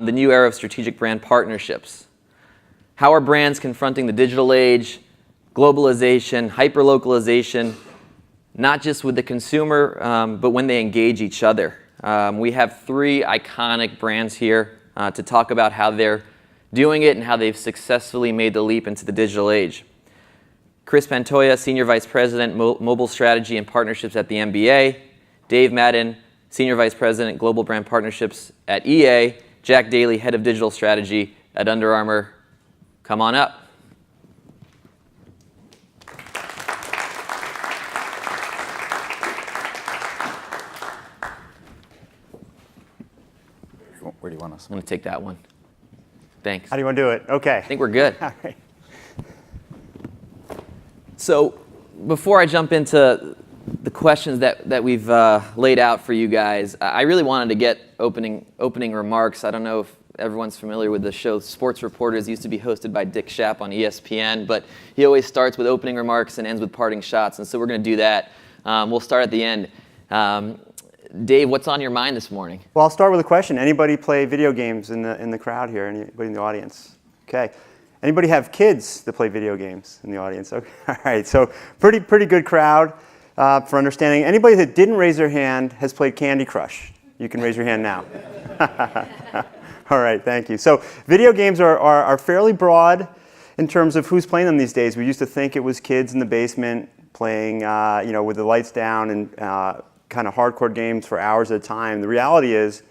The new era of strategic brand partnerships. How are brands confronting the digital age, globalization, hyper-localization, not just with the consumer, but when they engage each other? We have three iconic brands here to talk about how they're doing it and how they've successfully made the leap into the digital age. Chris Pantoya, Senior Vice President, Mobile Strategy and Partnerships at the NBA. Dave Madden, Senior Vice President, Global Brand Partnerships at EA. Jack Daley, Head of Digital Strategy at Under Armour. Come on up. Where do you want us? I'm going to take that one. Thanks. How do you want to do it? Okay. I think we're good. All right. So before I jump into the questions that we've laid out for you guys, I really wanted to get opening remarks. I don't know if everyone's familiar with the show Sports Reporters. It used to be hosted by Dick Schaap on ESPN, but he always starts with opening remarks and ends with parting shots, and so we're going to do that. We'll start at the end. Dave, what's on your mind this morning? Well, I'll start with a question. Anybody play video games in the crowd here? Anybody in the audience? Okay. Anybody have kids that play video games in the audience? Okay. All right. So pretty good crowd for understanding. Anybody that didn't raise their hand has played Candy Crush. You can raise your hand now. All right. Thank you. So video games are fairly broad in terms of who's playing them these days. We used to think it was kids in the basement playing, with the lights down and kind of hardcore games for hours at a time. The reality is,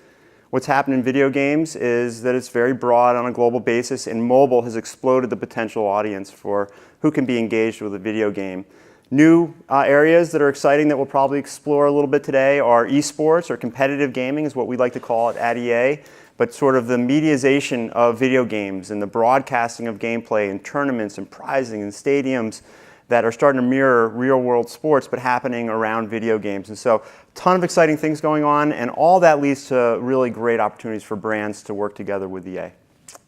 what's happened in video games is that it's very broad on a global basis, and mobile has exploded the potential audience for who can be engaged with a video game. New areas that are exciting that we'll probably explore a little bit today are esports, or competitive gaming is what we like to call it at EA, but sort of the mediazation of video games and the broadcasting of gameplay and tournaments and prizing and stadiums that are starting to mirror real-world sports, but happening around video games. And so, a ton of exciting things going on, and all that leads to really great opportunities for brands to work together with EA.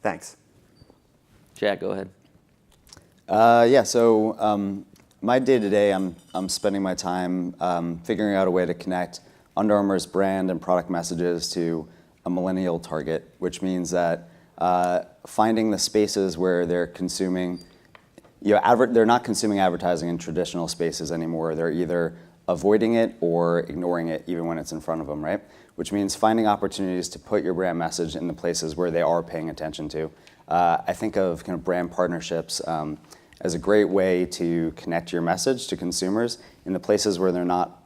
Thanks. Jack, go ahead. My day-to-day, I'm spending my time figuring out a way to connect Under Armour's brand and product messages to a millennial target, which means that finding the spaces where they're consuming they're not consuming advertising in traditional spaces anymore. They're either avoiding it or ignoring it even when it's in front of them, right? Which means finding opportunities to put your brand message in the places where they are paying attention to. I think of kind of brand partnerships as a great way to connect your message to consumers in the places where they're not,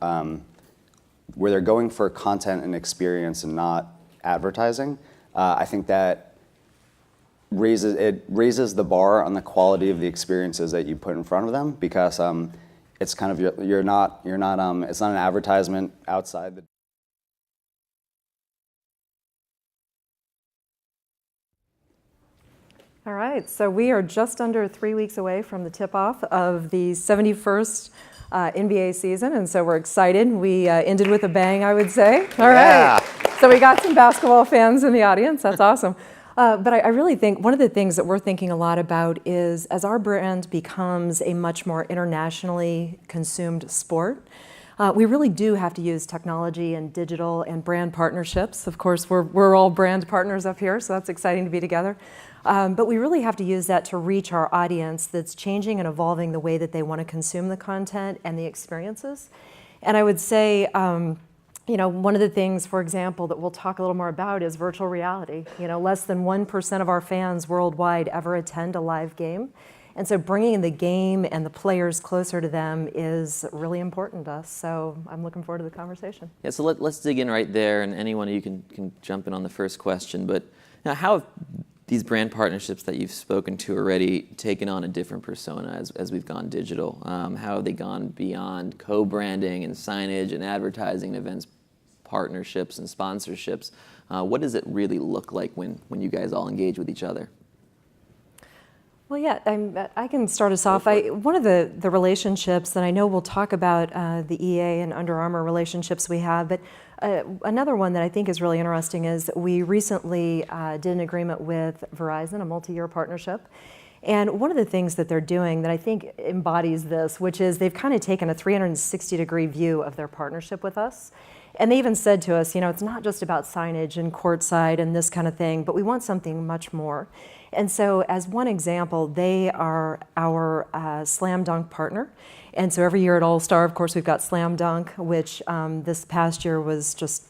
where they're going for content and experience and not advertising. I think that raises the bar on the quality of the experiences that you put in front of them, because it's kind of it's not an advertisement outside the. All right, so we are just under 3 weeks away from the tip-off of the 71st NBA season, and so we're excited. We ended with a bang, I would say. All right, so we got some basketball fans in the audience. That's awesome. But I really think one of the things that we're thinking a lot about is, as our brand becomes a much more internationally consumed sport, we really do have to use technology and digital and brand partnerships. Of course, we're all brand partners up here, so that's exciting to be together. But we really have to use that to reach our audience that's changing and evolving the way that they want to consume the content and the experiences. And I would say, one of the things, for example, that we'll talk a little more about is virtual reality. Less than 1% of our fans worldwide ever attend a live game. And so bringing the game and the players closer to them is really important to us. So I'm looking forward to the conversation. Yeah, so let's dig in right there, and anyone of you can jump in on the first question. But now, how have these brand partnerships that you've spoken to already taken on a different persona as we've gone digital? How have they gone beyond co-branding and signage and advertising events, partnerships and sponsorships? What does it really look like when you guys all engage with each other? Well, yeah, I can start us off. One of the relationships, and I know we'll talk about the EA and Under Armour relationships we have, but another one that I think is really interesting is we recently did an agreement with Verizon, a multi-year partnership. And one of the things that they're doing that I think embodies this, which is they've kind of taken a 360-degree view of their partnership with us. And they even said to us, it's not just about signage and courtside and this kind of thing, but we want something much more. And so as one example, they are our Slam Dunk partner. And so every year at All-Star, of course, we've got Slam Dunk, which this past year was just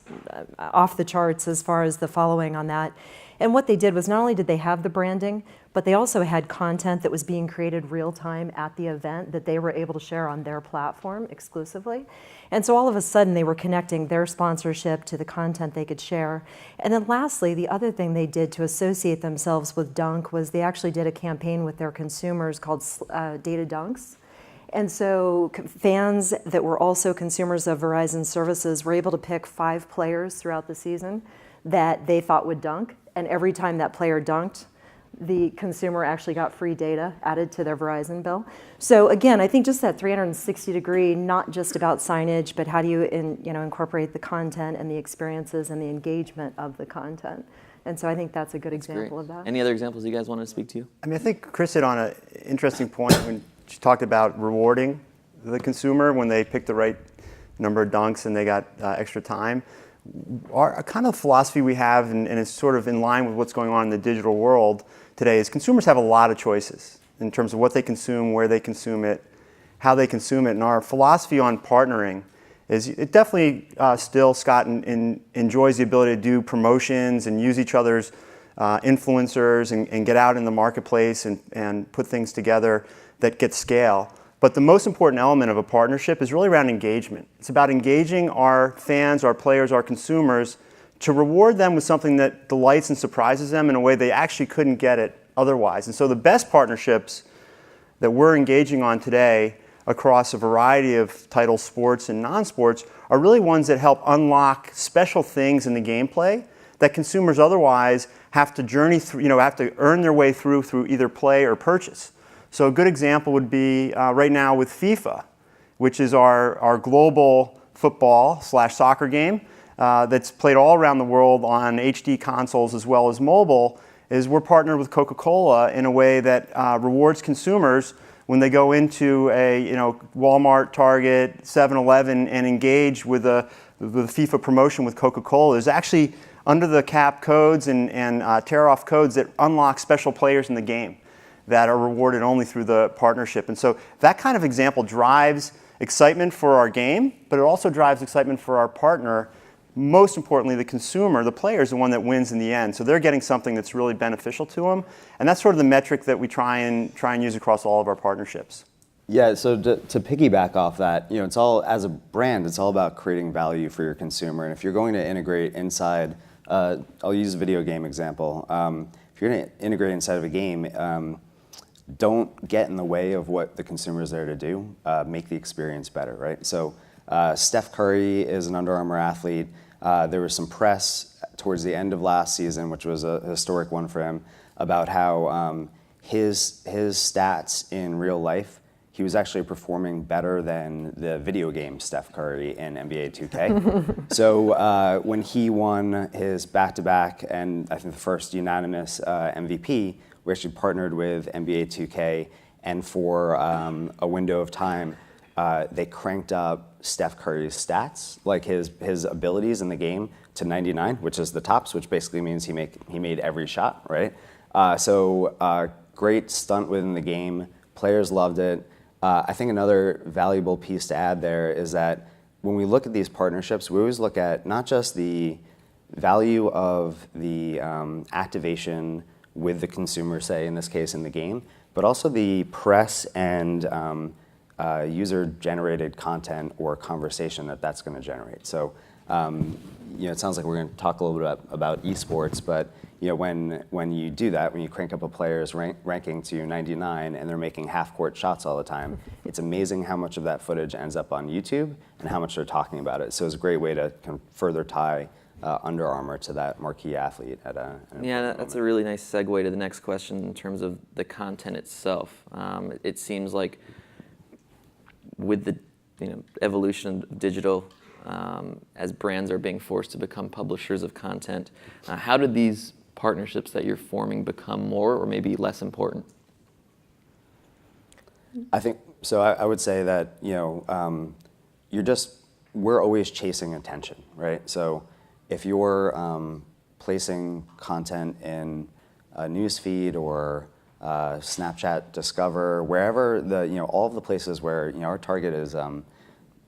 off the charts as far as the following on that. And what they did was not only did they have the branding, but they also had content that was being created real time at the event that they were able to share on their platform exclusively. And so all of a sudden they were connecting their sponsorship to the content they could share. And then lastly, the other thing they did to associate themselves with Dunk was they actually did a campaign with their consumers called Data Dunks. And so fans that were also consumers of Verizon services were able to pick 5 players throughout the season that they thought would dunk. And every time that player dunked, the consumer actually got free data added to their Verizon bill. So again, I think just that 360-degree, not just about signage, but how do you incorporate the content and the experiences and the engagement of the content. And so I think that's a good example of that. Any other examples you guys want to speak to? I mean, I think Chris hit on an interesting point when she talked about rewarding the consumer when they picked the right number of dunks and they got extra time. Our kind of philosophy we have, and it's sort of in line with what's going on in the digital world today, is consumers have a lot of choices in terms of what they consume, where they consume it, how they consume it. And our philosophy on partnering is it definitely still, Scott, enjoys the ability to do promotions and use each other's influencers and get out in the marketplace and put things together that get scale. But the most important element of a partnership is really around engagement. It's about engaging our fans, our players, our consumers to reward them with something that delights and surprises them in a way they actually couldn't get it otherwise. And so the best partnerships that we're engaging on today across a variety of title sports and non-sports are really ones that help unlock special things in the gameplay that consumers otherwise have to journey through, have to earn their way through either play or purchase. So a good example would be right now with FIFA, which is our global football/soccer game that's played all around the world on HD consoles as well as mobile, is we're partnered with Coca-Cola in a way that rewards consumers when they go into a Walmart, Target, 7-Eleven and engage with the FIFA promotion with Coca-Cola. There's actually under the cap codes and tear-off codes that unlock special players in the game that are rewarded only through the partnership. And so that kind of example drives excitement for our game, but it also drives excitement for our partner. Most importantly, the consumer, the player, is the one that wins in the end. So they're getting something that's really beneficial to them. And that's sort of the metric that we try and use across all of our partnerships. Yeah, so to piggyback off that, it's all, as a brand, it's all about creating value for your consumer. And if you're going to integrate inside, I'll use a video game example. If you're going to integrate inside of a game, don't get in the way of what the consumer is there to do. Make the experience better, right? So Steph Curry is an Under Armour athlete. There was some press towards the end of last season, which was a historic one for him, about how his stats in real life, he was actually performing better than the video game Steph Curry in NBA 2K. So when he won his back-to-back and I think the first unanimous MVP, we actually partnered with NBA 2K, and for a window of time, they cranked up Steph Curry's stats, like his abilities in the game, to 99, which is the tops, which basically means he made every shot, right? So great stunt within the game. Players loved it. I think another valuable piece to add there is that when we look at these partnerships, we always look at not just the value of the activation with the consumer, say in this case in the game, but also the press and user-generated content or conversation that's going to generate. So, it sounds like we're going to talk a little bit about esports, but when you do that, when you crank up a player's ranking to 99 and they're making half-court shots all the time, it's amazing how much of that footage ends up on YouTube and how much they're talking about it. So it's a great way to kind of further tie Under Armour to that marquee athlete at a Yeah, that's a really nice segue to the next question in terms of the content itself. It seems like with the evolution of digital, as brands are being forced to become publishers of content, how did these partnerships that you're forming become more or maybe less important? I think so. I would say that you're just we're always chasing attention, right? So if you're placing content in a news feed or Snapchat Discover, wherever all of the places where our target is,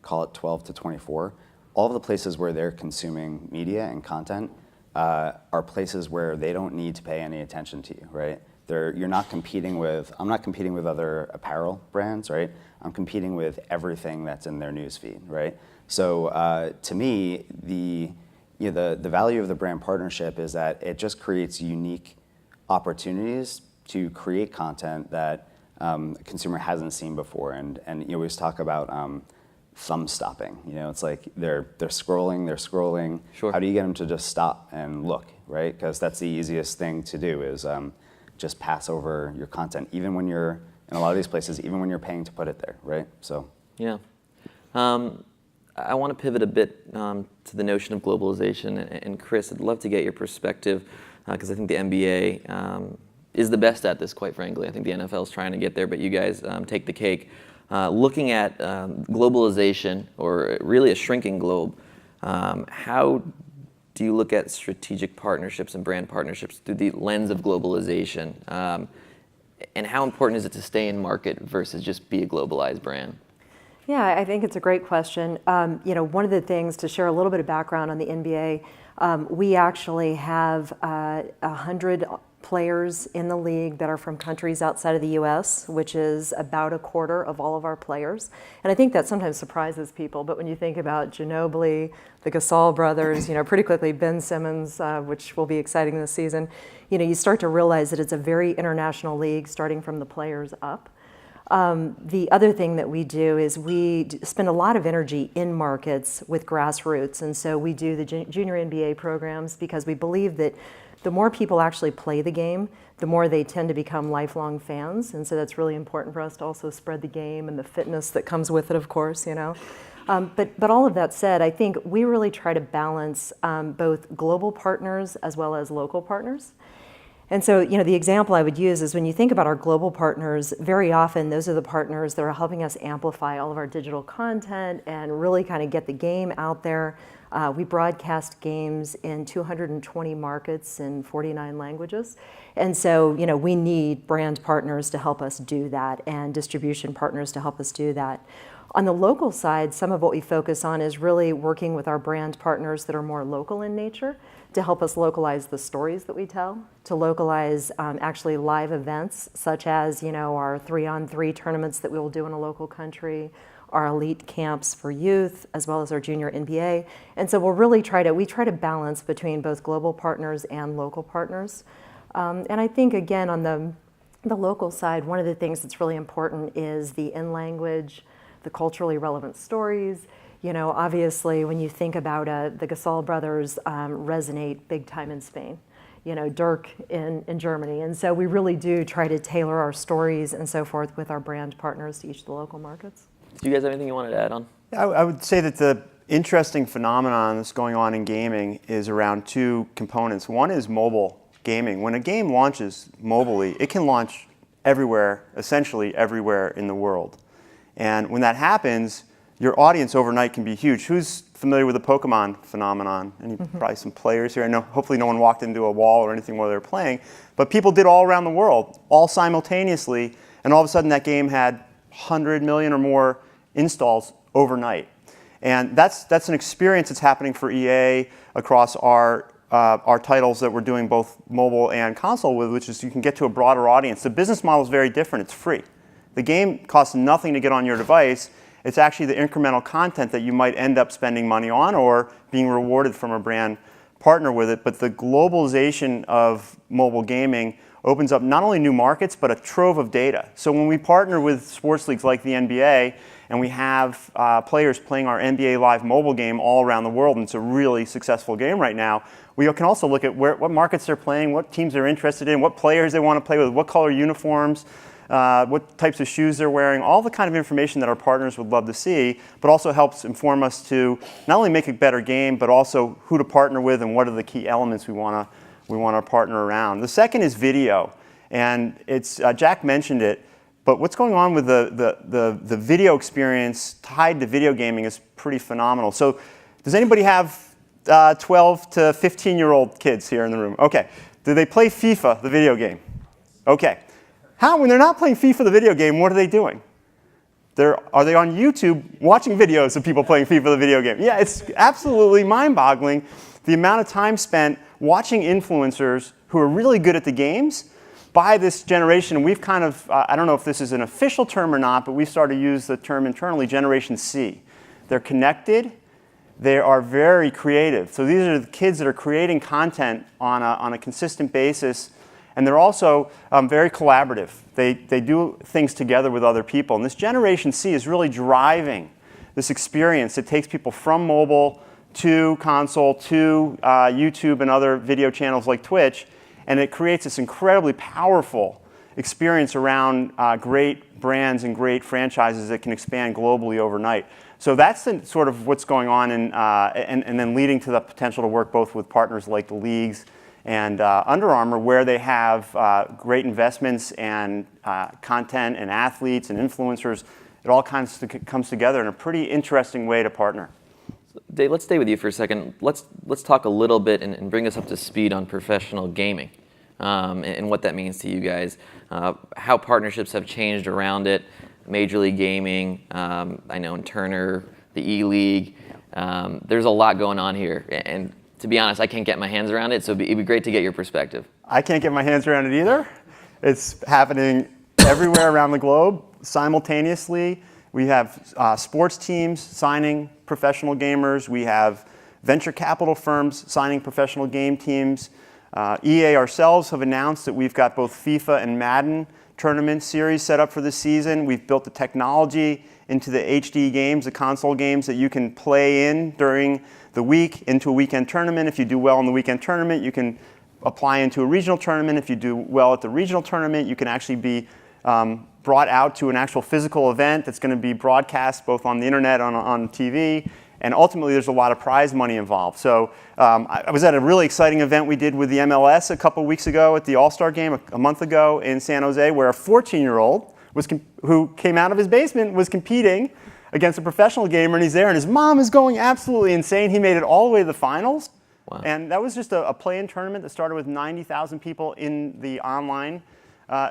call it 12 to 24, all of the places where they're consuming media and content are places where they don't need to pay any attention to you, right? I'm not competing with other apparel brands, right? I'm competing with everything that's in their newsfeed, right? So to me, the value of the brand partnership is that it just creates unique opportunities to create content that a consumer hasn't seen before. And we always talk about thumb stopping. It's like they're scrolling. Sure. How do you get them to just stop and look, right? Because that's the easiest thing to do is just pass over your content, even when you're in a lot of these places, even when you're paying to put it there, right? So yeah. I want to pivot a bit to the notion of globalization. And Chris, I'd love to get your perspective because I think the NBA is the best at this, quite frankly. I think the NFL is trying to get there, but you guys take the cake. Looking at globalization, or really a shrinking globe, how do you look at strategic partnerships and brand partnerships through the lens of globalization? And how important is it to stay in market versus just be a globalized brand? Yeah, I think it's a great question. One of the things, to share a little bit of background on the NBA, we actually have 100 players in the league that are from countries outside of the U.S., which is about a quarter of all of our players. And I think that sometimes surprises people, but when you think about Ginobili, the Gasol brothers, pretty quickly Ben Simmons, which will be exciting this season, you start to realize that it's a very international league starting from the players up. The other thing that we do is we spend a lot of energy in markets with grassroots. And so we do the junior NBA programs because we believe that the more people actually play the game, the more they tend to become lifelong fans. And so that's really important for us to also spread the game and the fitness that comes with it, of course, But all of that said, I think we really try to balance both global partners as well as local partners. And so, the example I would use is when you think about our global partners, very often those are the partners that are helping us amplify all of our digital content and really kind of get the game out there. We broadcast games in 220 markets in 49 languages. And so, we need brand partners to help us do that and distribution partners to help us do that. On the local side, some of what we focus on is really working with our brand partners that are more local in nature to help us localize the stories that we tell, to localize actually live events such as, our 3-on-3 tournaments that we will do in a local country, our elite camps for youth, as well as our junior NBA. And so we try to balance between both global partners and local partners. And I think, again, on the local side, one of the things that's really important is the in-language, the culturally relevant stories. Obviously, when you think about the Gasol brothers resonate big time in Spain, Dirk in Germany. And so we really do try to tailor our stories and so forth with our brand partners to each of the local markets. Do you guys have anything you wanted to add on? I would say that the interesting phenomenon that's going on in gaming is around two components. One is mobile gaming. When a game launches mobilely, it can launch everywhere, essentially everywhere in the world. And when that happens, your audience overnight can be huge. Who's familiar with the Pokemon phenomenon? Probably some players here. I know hopefully no one walked into a wall or anything while they were playing. But people did all around the world, all simultaneously. And all of a sudden that game had 100 million or more installs overnight. And that's an experience that's happening for EA across our titles that we're doing both mobile and console with, which is you can get to a broader audience. The business model is very different. It's free. The game costs nothing to get on your device. It's actually the incremental content that you might end up spending money on or being rewarded from a brand partner with it. But the globalization of mobile gaming opens up not only new markets, but a trove of data. So when we partner with sports leagues like the NBA, and we have players playing our NBA Live mobile game all around the world, and it's a really successful game right now, we can also look at what markets they're playing, what teams they're interested in, what players they want to play with, what color uniforms, what types of shoes they're wearing, all the kind of information that our partners would love to see, but also helps inform us to not only make a better game, but also who to partner with and what are the key elements we want to partner around. The second is video, and it's Jack mentioned it, But what's going on with the video experience tied to video gaming is pretty phenomenal. So does anybody have 12 to 15-year-old kids here in the room? Okay. Do they play FIFA, the video game? Okay. When they're not playing FIFA, the video game, what are they doing? Are they on YouTube watching videos of people playing FIFA, the video game? Yeah, it's absolutely mind-boggling the amount of time spent watching influencers who are really good at the games by this generation. We've kind of, I don't know if this is an official term or not, but we've started to use the term internally, Generation C. They're connected. They are very creative. So these are the kids that are creating content on a consistent basis. And they're also very collaborative. They do things together with other people. And this Generation C is really driving this experience that takes people from mobile to console to YouTube and other video channels like Twitch. And it creates this incredibly powerful experience around great brands and great franchises that can expand globally overnight. So that's sort of what's going on, and then leading to the potential to work both with partners like the leagues and Under Armour, where they have great investments and content and athletes and influencers. It all comes together in a pretty interesting way to partner. Dave, let's stay with you for a second. Let's talk a little bit and bring us up to speed on professional gaming and what that means to you guys. How partnerships have changed around it. Major League Gaming, I know in Turner, the E-League. There's a lot going on here. And to be honest, I can't get my hands around it, so it'd be great to get your perspective. I can't get my hands around it either. It's happening everywhere around the globe simultaneously. We have sports teams signing professional gamers. We have venture capital firms signing professional game teams. EA ourselves have announced that we've got both FIFA and Madden tournament series set up for this season. We've built the technology into the HD games, the console games that you can play in during the week into a weekend tournament. If you do well in the weekend tournament, you can apply into a regional tournament. If you do well at the regional tournament, you can actually be brought out to an actual physical event that's going to be broadcast both on the internet, on TV, and ultimately there's a lot of prize money involved. So I was at a really exciting event we did with the MLS a couple weeks ago at the All-Star game a month ago in San Jose, where a 14-year-old who came out of his basement was competing against a professional gamer, and he's there, and his mom is going absolutely insane. He made it all the way to the finals. Wow. And that was just a play-in tournament that started with 90,000 people in the online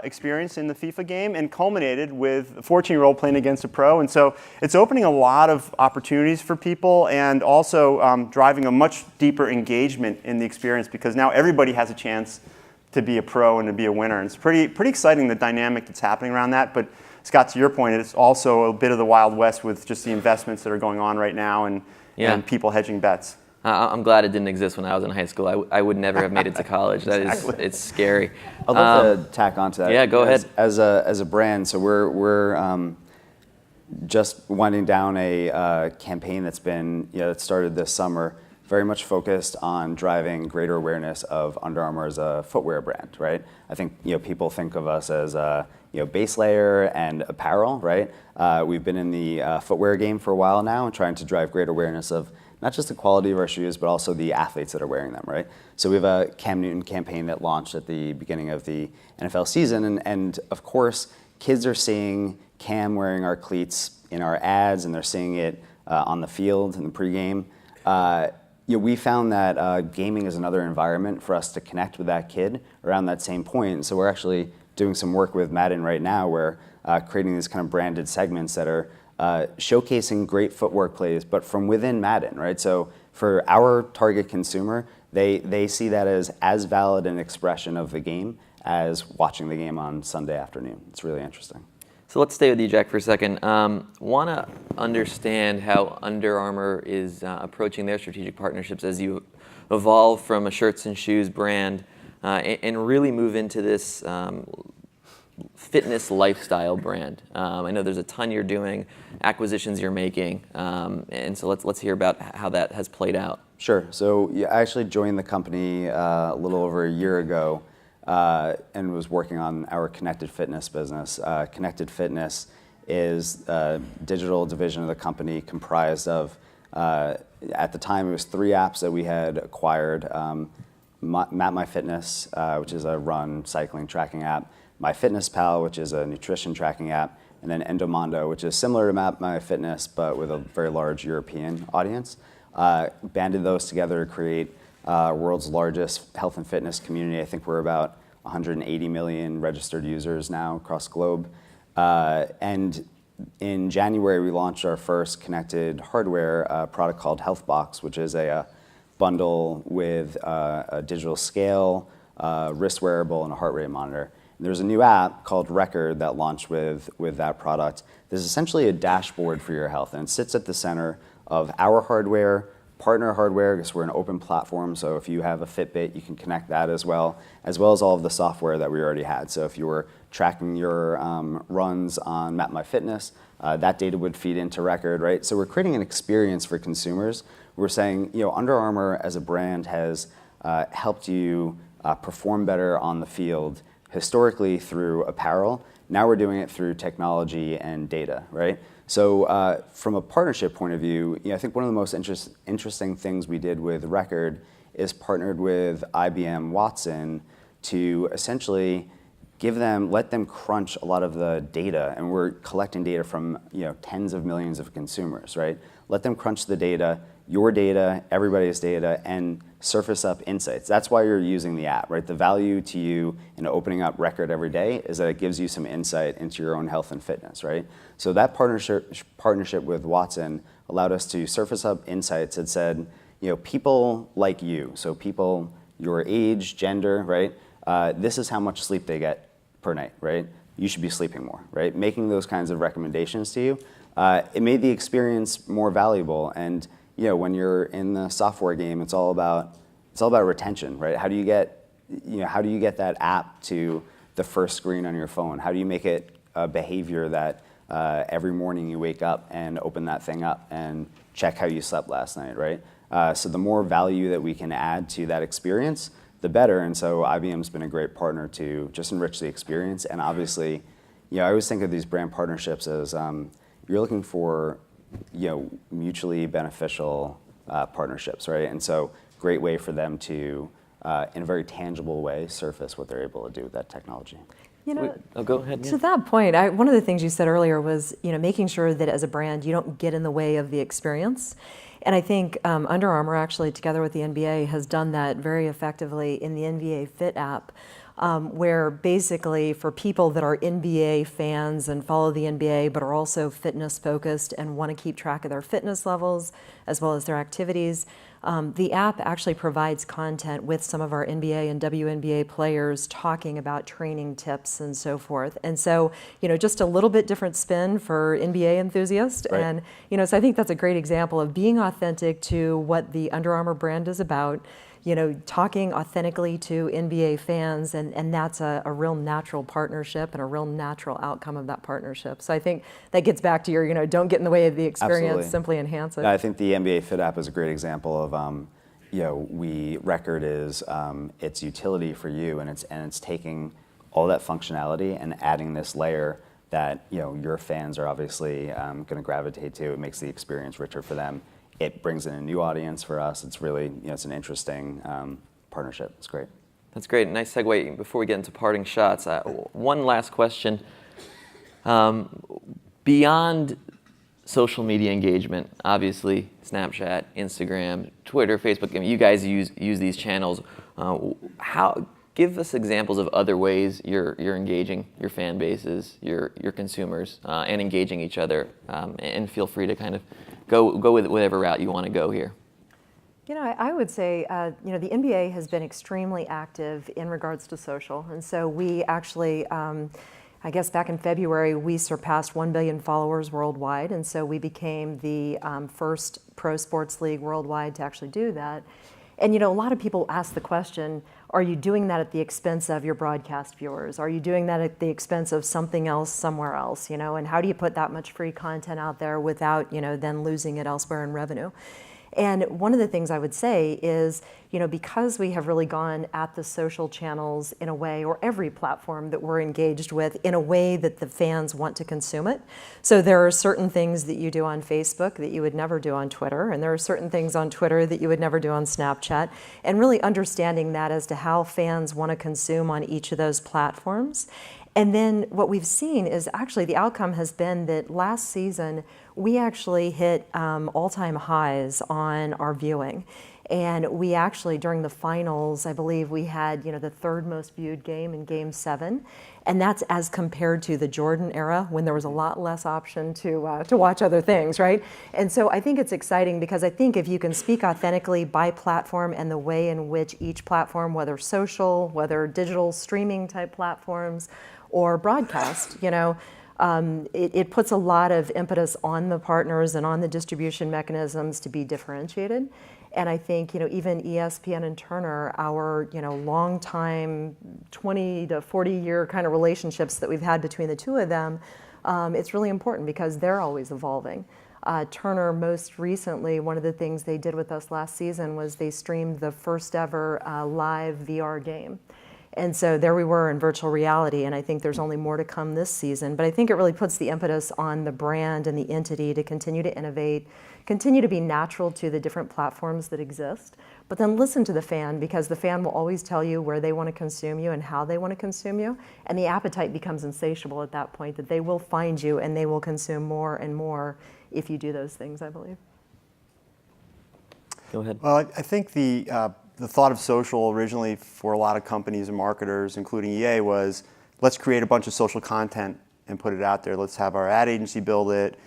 experience in the FIFA game and culminated with a 14-year-old playing against a pro. And so it's opening a lot of opportunities for people and also driving a much deeper engagement in the experience, because now everybody has a chance to be a pro and to be a winner. And it's pretty exciting, the dynamic that's happening around that. But Scott, to your point, it's also a bit of the Wild West with just the investments that are going on right now and people hedging bets. I'm glad it didn't exist when I was in high school. I would never have made it to college. Exactly. It's scary. I'd love to tack onto that. Yeah, go ahead. As a brand, so we're just winding down a campaign that's been that started this summer, very much focused on driving greater awareness of Under Armour as a footwear brand, right? I think people think of us as base layer and apparel, right? We've been in the footwear game for a while now and trying to drive greater awareness of not just the quality of our shoes, but also the athletes that are wearing them, right? So we have a Cam Newton campaign that launched at the beginning of the NFL season, and of course, kids are seeing Cam wearing our cleats in our ads, and they're seeing it on the field in the pregame. We found that gaming is another environment for us to connect with that kid around that same point, and so we're actually doing some work with Madden right now, where creating these kind of branded segments that are showcasing great footwork plays, but from within Madden, right? So for our target consumer, they see that as valid an expression of the game as watching the game on Sunday afternoon. It's really interesting. So let's stay with you, Jack, for a second. Want to understand how Under Armour is approaching their strategic partnerships as you evolve from a shirts and shoes brand and really move into this fitness lifestyle brand. I know there's a ton you're doing, acquisitions you're making, and so let's hear about how that has played out. Sure. So I actually joined the company a little over a year ago and was working on our Connected Fitness business. Connected Fitness is a digital division of the company comprised of, at the time, it was 3 apps that we had acquired. MapMyFitness, which is a run cycling tracking app. MyFitnessPal, which is a nutrition tracking app, and then Endomondo, which is similar to MyFitness, but with a very large European audience. Banded those together to create world's largest health and fitness community. I think we're about 180 million registered users now across the globe. And in January, we launched our first connected hardware product called HealthBox, which is a bundle with a digital scale, wrist wearable, and a heart rate monitor. And there's a new app called Record that launched with that product. This is essentially a dashboard for your health, and it sits at the center of our hardware, partner hardware, because we're an open platform, so if you have a Fitbit, you can connect that as well as all of the software that we already had. So if you were tracking your runs on MapMyFitness, that data would feed into Record, right? So we're creating an experience for consumers. We're saying, Under Armour as a brand has helped you perform better on the field historically through apparel. Now we're doing it through technology and data, right? So from a partnership point of view, I think one of the most interesting things we did with Record is partnered with IBM Watson to essentially let them crunch a lot of the data, and we're collecting data from tens of millions of consumers, right? Let them crunch the data, your data, everybody's data, and surface up insights. That's why you're using the app, right? The value to you in opening up Record every day is that it gives you some insight into your own health and fitness, right? So that partnership with Watson allowed us to surface up insights that said, people like you, so people your age, gender, right? This is how much sleep they get per night, right? You should be sleeping more, right? Making those kinds of recommendations to you, it made the experience more valuable. And when you're in the software game, it's all about retention, right? How do you get that app to the first screen on your phone? How do you make it a behavior that every morning you wake up and open that thing up and check how you slept last night, right? So the more value that we can add to that experience, the better. And so IBM's been a great partner to just enrich the experience. And obviously, I always think of these brand partnerships as you're looking for mutually beneficial partnerships, right? And so great way for them to, in a very tangible way, surface what they're able to do with that technology. Go ahead. To that point, one of the things you said earlier was, making sure that as a brand, you don't get in the way of the experience. And I think Under Armour, actually, together with the NBA, has done that very effectively in the NBA Fit app, where basically for people that are NBA fans and follow the NBA, but are also fitness focused and want to keep track of their fitness levels as well as their activities, the app actually provides content with some of our NBA and WNBA players talking about training tips and so forth. And so, just a little bit different spin for NBA enthusiasts. Right. And, so I think that's a great example of being authentic to what the Under Armour brand is about, talking authentically to NBA fans, and that's a real natural partnership and a real natural outcome of that partnership. So I think that gets back to your, don't get in the way of the experience, Absolutely. Simply enhance it. I think the NBA Fit app is a great example of, Record is its utility for you, and it's taking all that functionality and adding this layer that your fans are obviously going to gravitate to. It makes the experience richer for them. It brings in a new audience for us. It's really, it's an interesting partnership. It's great. That's great. Nice segue. Before we get into parting shots, one last question. Beyond social media engagement, obviously Snapchat, Instagram, Twitter, Facebook, you guys use these channels. Give us examples of other ways you're engaging your fan bases, your consumers, and engaging each other. And feel free to kind of go with whatever route you want to go here. I would say, the NBA has been extremely active in regards to social. And so we actually, I guess back in February, we surpassed 1 billion followers worldwide. And so we became the first pro sports league worldwide to actually do that. And, a lot of people ask the question, are you doing that at the expense of your broadcast viewers? Are you doing that at the expense of something else somewhere else? And how do you put that much free content out there without, then losing it elsewhere in revenue? And one of the things I would say is, because we have really gone at the social channels in a way, or every platform that we're engaged with, in a way that the fans want to consume it. So there are certain things that you do on Facebook that you would never do on Twitter, and there are certain things on Twitter that you would never do on Snapchat, and really understanding that as to how fans want to consume on each of those platforms. And then what we've seen is actually the outcome has been that last season we actually hit all-time highs on our viewing. And we actually, during the finals, I believe we had, the third most viewed game in Game 7. And that's as compared to the Jordan era when there was a lot less option to watch other things, right? And so I think it's exciting because I think if you can speak authentically by platform and the way in which each platform, whether social, whether digital streaming type platforms or broadcast, it puts a lot of impetus on the partners and on the distribution mechanisms to be differentiated. And I think, even ESPN and Turner, our, long time, 20 to 40 year kind of relationships that we've had between the two of them, it's really important because they're always evolving. Turner, most recently, one of the things they did with us last season was they streamed the first ever live VR game. And so there we were in virtual reality, and I think there's only more to come this season. But I think it really puts the impetus on the brand and the entity to continue to innovate, continue to be natural to the different platforms that exist, but then listen to the fan, because the fan will always tell you where they want to consume you and how they want to consume you. And the appetite becomes insatiable at that point, that they will find you and they will consume more and more if you do those things, I believe. Go ahead. Well, I think the thought of social originally for a lot of companies and marketers, including EA, was let's create a bunch of social content and put it out there. Let's have our ad agency build it,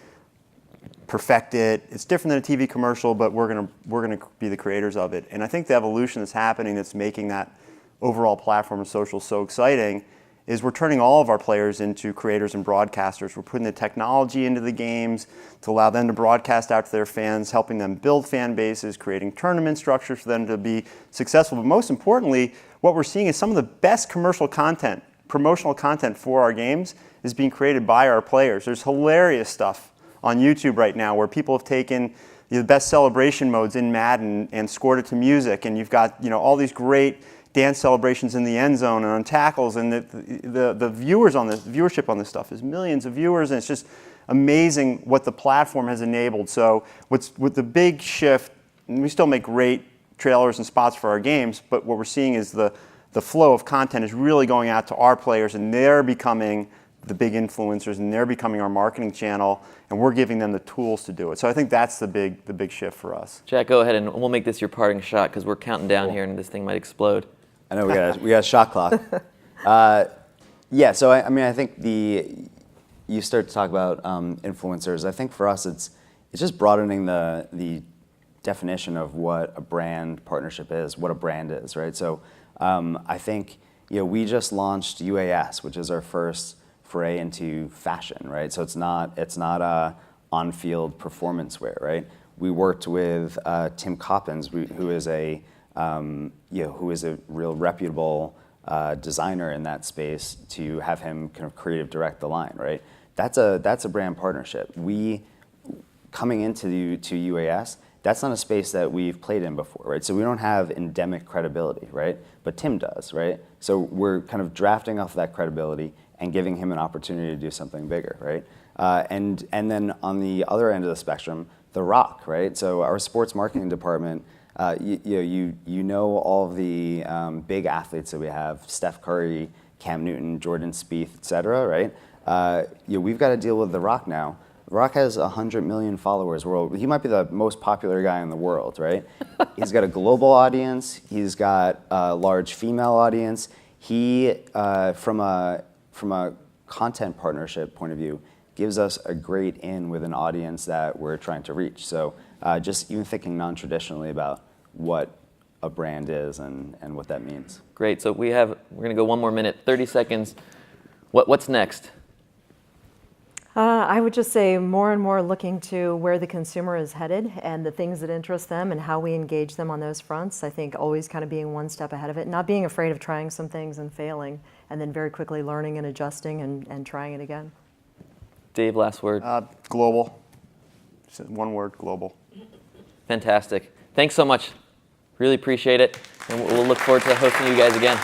perfect it. It's different than a TV commercial, but we're gonna be the creators of it. And I think the evolution that's happening that's making that overall platform of social so exciting is we're turning all of our players into creators and broadcasters. We're putting the technology into the games to allow them to broadcast out to their fans, helping them build fan bases, creating tournament structures for them to be successful. But most importantly, what we're seeing is some of the best commercial content, promotional content for our games is being created by our players. There's hilarious stuff on YouTube right now where people have taken the best celebration modes in Madden and scored it to music, and you've got all these great dance celebrations in the end zone and on tackles, and the viewers on this, viewership on this stuff is millions of viewers, and it's just amazing what the platform has enabled. So with the big shift, and we still make great trailers and spots for our games, but what we're seeing is the flow of content is really going out to our players, and they're becoming the big influencers, and they're becoming our marketing channel, and we're giving them the tools to do it. So I think that's the big shift for us. Jack, go ahead, and we'll make this your parting shot because we're counting down here and this thing might explode. I know we got a shot clock. Yeah, so I think you start to talk about influencers. I think for us it's just broadening the definition of what a brand partnership is, what a brand is, right? So I think we just launched UAS, which is our first foray into fashion, right? So it's not on-field performance wear, right? We worked with Tim Coppens, who is a real reputable designer in that space, to have him kind of creative direct the line, right? That's a brand partnership. We, coming into UAS, that's not a space that we've played in before, right? So we don't have endemic credibility, right? But Tim does, right? So we're kind of drafting off that credibility and giving him an opportunity to do something bigger, right? And then on the other end of the spectrum, The Rock, right? So our sports marketing department, you know all of the big athletes that we have: Steph Curry, Cam Newton, Jordan Spieth, et cetera, right? We've got to deal with The Rock now. The Rock has 100 million followers worldwide. He might be the most popular guy in the world, right? He's got a global audience. He's got a large female audience. He, from a content partnership point of view, gives us a great in with an audience that we're trying to reach. So just even thinking non-traditionally about what a brand is and what that means. Great. So we're going to go one more minute, 30 seconds. What's next? I would just say more and more looking to where the consumer is headed and the things that interest them and how we engage them on those fronts. I think always kind of being one step ahead of it, not being afraid of trying some things and failing, and then very quickly learning and adjusting and trying it again. Dave, last word. Global. Just one word, global. Fantastic. Thanks so much. Really appreciate it. And we'll look forward to hosting you guys again.